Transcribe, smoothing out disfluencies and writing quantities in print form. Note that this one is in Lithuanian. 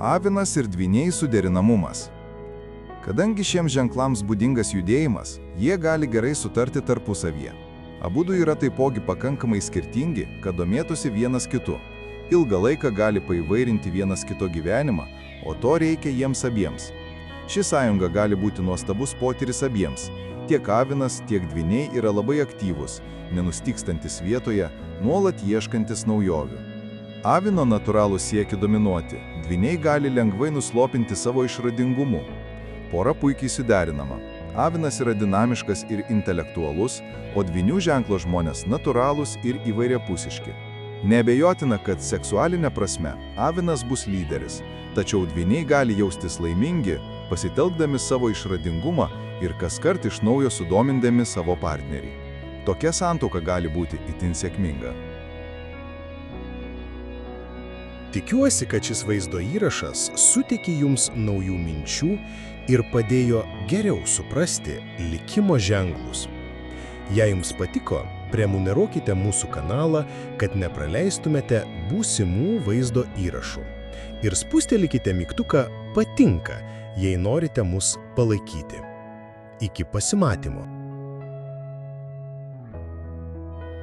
Avinas ir dvyniai suderinamumas. Kadangi šiems ženklams būdingas judėjimas, jie gali gerai sutarti tarpusavyje. Abudu yra taipogi pakankamai skirtingi, kad domėtųsi vienas kitu. Ilgą laiką gali paįvairinti vienas kito gyvenimą, o to reikia jiems abiems. Ši sąjunga gali būti nuostabus potyris abiems. Tiek avinas, tiek dvyniai yra labai aktyvūs, nenustygstantis vietoje, nuolat ieškantis naujovių. Avino natūralų siekį dominuoti, dvyniai gali lengvai nuslopinti savo išradingumu. Pora puikiai suderinama. Avinas yra dinamiškas ir intelektualus, o dvynių ženklo žmonės natūralūs ir įvairiapusiški. Neabejotina, kad seksualinė prasme avinas bus lyderis, tačiau dvyniai gali jaustis laimingi, pasitelkdami savo išradingumą ir kaskart iš naujo sudomindami savo partnerį. Tokia santuoka gali būti itin sėkminga. Tikiuosi, kad šis vaizdo įrašas suteikė jums naujų minčių ir padėjo geriau suprasti likimo ženklus. Jei jums patiko, prenumeruokite mūsų kanalą, kad nepraleistumėte būsimų vaizdo įrašų. Ir spustelkite mygtuką patinka, jei norite mus palaikyti. Iki pasimatymo.